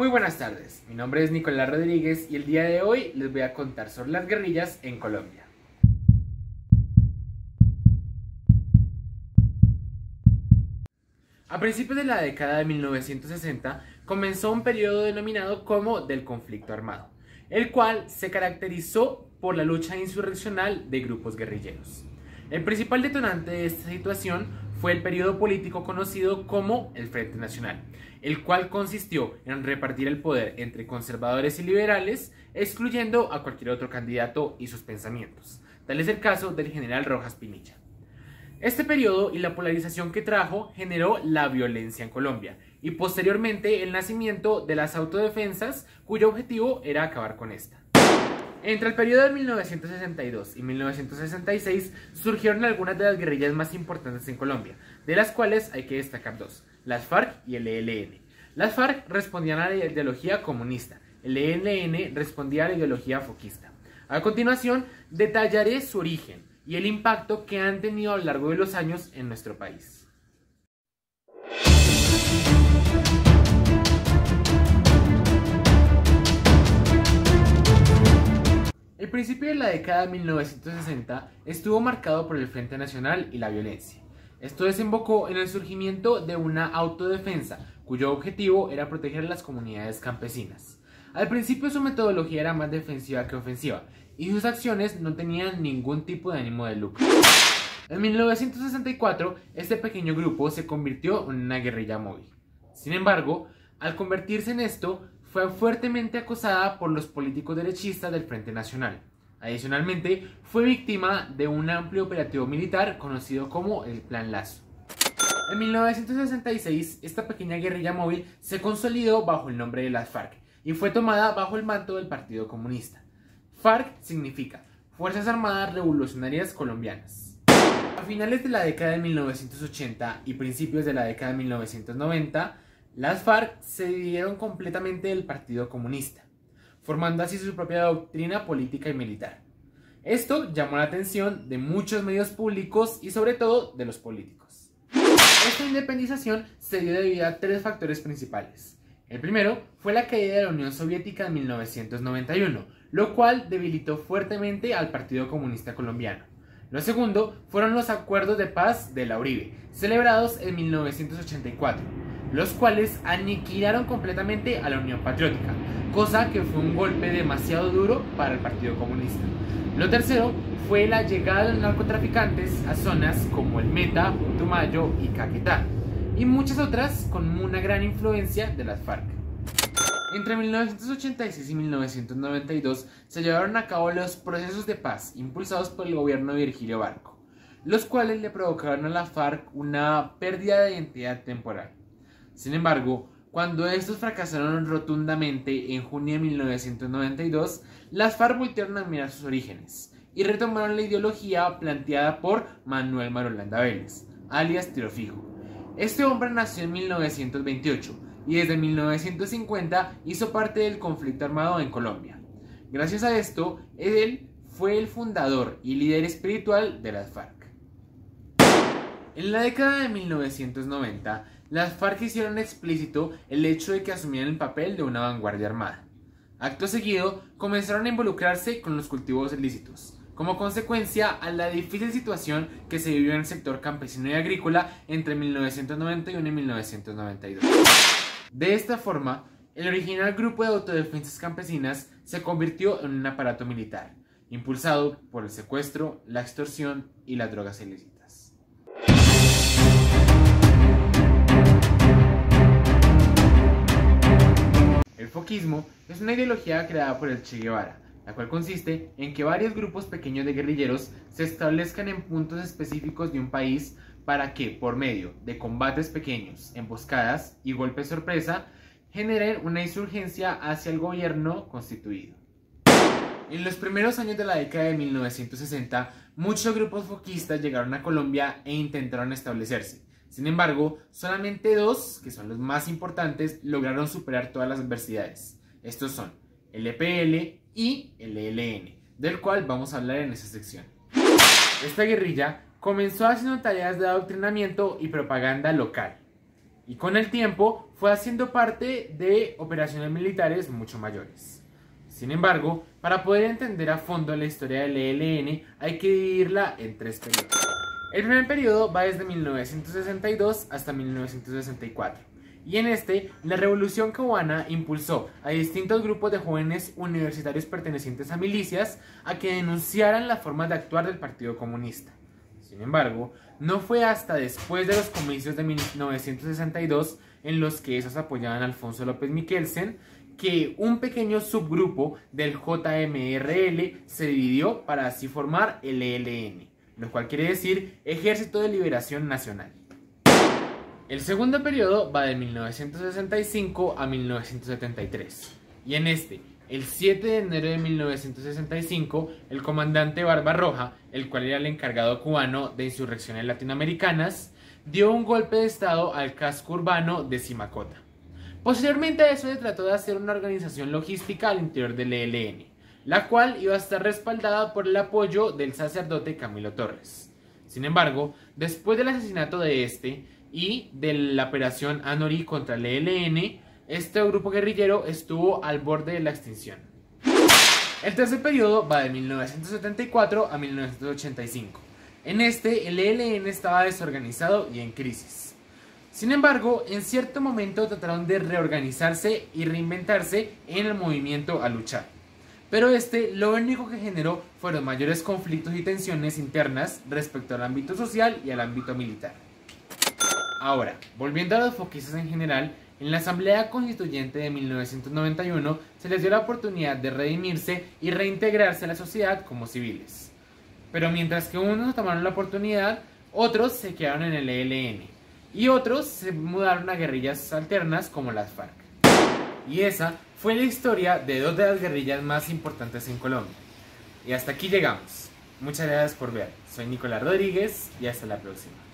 Muy buenas tardes, mi nombre es Nicolás Rodríguez y el día de hoy les voy a contar sobre las guerrillas en Colombia. A principios de la década de 1960 comenzó un periodo denominado como del conflicto armado, el cual se caracterizó por la lucha insurreccional de grupos guerrilleros. El principal detonante de esta situación fue el periodo político conocido como el Frente Nacional, el cual consistió en repartir el poder entre conservadores y liberales, excluyendo a cualquier otro candidato y sus pensamientos. Tal es el caso del general Rojas Pinilla. Este periodo y la polarización que trajo generó la violencia en Colombia y posteriormente el nacimiento de las autodefensas, cuyo objetivo era acabar con esta. Entre el periodo de 1962 y 1966 surgieron algunas de las guerrillas más importantes en Colombia, de las cuales hay que destacar dos: las FARC y el ELN. Las FARC respondían a la ideología comunista, el ELN respondía a la ideología foquista. A continuación, detallaré su origen y el impacto que han tenido a lo largo de los años en nuestro país. El principio de la década de 1960 estuvo marcado por el Frente Nacional y la violencia. Esto desembocó en el surgimiento de una autodefensa, cuyo objetivo era proteger a las comunidades campesinas. Al principio su metodología era más defensiva que ofensiva, y sus acciones no tenían ningún tipo de ánimo de lucro. En 1964, este pequeño grupo se convirtió en una guerrilla móvil. Sin embargo, al convertirse en esto, fue fuertemente acosada por los políticos derechistas del Frente Nacional. Adicionalmente, fue víctima de un amplio operativo militar conocido como el Plan Lazo. En 1966, esta pequeña guerrilla móvil se consolidó bajo el nombre de las FARC y fue tomada bajo el manto del Partido Comunista. FARC significa Fuerzas Armadas Revolucionarias Colombianas. A finales de la década de 1980 y principios de la década de 1990, las FARC se dividieron completamente del Partido Comunista, formando así su propia doctrina política y militar. Esto llamó la atención de muchos medios públicos y sobre todo de los políticos. Esta independización se dio debido a tres factores principales. El primero fue la caída de la Unión Soviética en 1991, lo cual debilitó fuertemente al Partido Comunista Colombiano. Lo segundo fueron los acuerdos de paz de la Uribe, celebrados en 1984, los cuales aniquilaron completamente a la Unión Patriótica, cosa que fue un golpe demasiado duro para el Partido Comunista. Lo tercero fue la llegada de los narcotraficantes a zonas como el Meta, Putumayo y Caquetá, y muchas otras con una gran influencia de las FARC. Entre 1986 y 1992 se llevaron a cabo los procesos de paz impulsados por el gobierno de Virgilio Barco, los cuales le provocaron a la FARC una pérdida de identidad temporal. Sin embargo, cuando estos fracasaron rotundamente en junio de 1992, las FARC volvieron a mirar sus orígenes y retomaron la ideología planteada por Manuel Marulanda Vélez, alias Tiro Fijo. Este hombre nació en 1928 y desde 1950 hizo parte del conflicto armado en Colombia. Gracias a esto, él fue el fundador y líder espiritual de las FARC. En la década de 1990, las FARC hicieron explícito el hecho de que asumían el papel de una vanguardia armada. Acto seguido, comenzaron a involucrarse con los cultivos ilícitos, como consecuencia a la difícil situación que se vivió en el sector campesino y agrícola entre 1991 y 1992. De esta forma, el original grupo de autodefensas campesinas se convirtió en un aparato militar, impulsado por el secuestro, la extorsión y las drogas ilícitas. El foquismo es una ideología creada por el Che Guevara, la cual consiste en que varios grupos pequeños de guerrilleros se establezcan en puntos específicos de un país para que, por medio de combates pequeños, emboscadas y golpes sorpresa, generen una insurgencia hacia el gobierno constituido. En los primeros años de la década de 1960, muchos grupos foquistas llegaron a Colombia e intentaron establecerse. Sin embargo, solamente dos, que son los más importantes, lograron superar todas las adversidades. Estos son el EPL y el ELN, del cual vamos a hablar en esta sección. Esta guerrilla comenzó haciendo tareas de adoctrinamiento y propaganda local. y con el tiempo fue haciendo parte de operaciones militares mucho mayores. Sin embargo, para poder entender a fondo la historia del ELN hay que dividirla en 3 periodos. El primer periodo va desde 1962 hasta 1964. Y en este, la Revolución Cubana impulsó a distintos grupos de jóvenes universitarios pertenecientes a milicias a que denunciaran las formas de actuar del Partido Comunista. Sin embargo, no fue hasta después de los comicios de 1962 en los que esos apoyaban a Alfonso López Miquelsen que un pequeño subgrupo del JMRL se dividió para así formar el ELN, lo cual quiere decir Ejército de Liberación Nacional. El segundo periodo va de 1965 a 1973, y en este, el 7 de enero de 1965, el comandante Barbarroja, el cual era el encargado cubano de insurrecciones latinoamericanas, dio un golpe de estado al casco urbano de Simacota. Posteriormente a eso se trató de hacer una organización logística al interior del ELN, la cual iba a estar respaldada por el apoyo del sacerdote Camilo Torres. Sin embargo, después del asesinato de este y de la operación Anorí contra el ELN, este grupo guerrillero estuvo al borde de la extinción. El tercer periodo va de 1974 a 1985. En este, el ELN estaba desorganizado y en crisis. Sin embargo, en cierto momento trataron de reorganizarse y reinventarse en el movimiento a luchar. Pero este lo único que generó fueron mayores conflictos y tensiones internas respecto al ámbito social y al ámbito militar. Ahora, volviendo a los foquistas en general, en la Asamblea Constituyente de 1991 se les dio la oportunidad de redimirse y reintegrarse a la sociedad como civiles. Pero mientras que unos tomaron la oportunidad, otros se quedaron en el ELN y otros se mudaron a guerrillas alternas como las FARC. Y esa fue la historia de 2 de las guerrillas más importantes en Colombia. Y hasta aquí llegamos. Muchas gracias por ver. Soy Nicolás Rodríguez y hasta la próxima.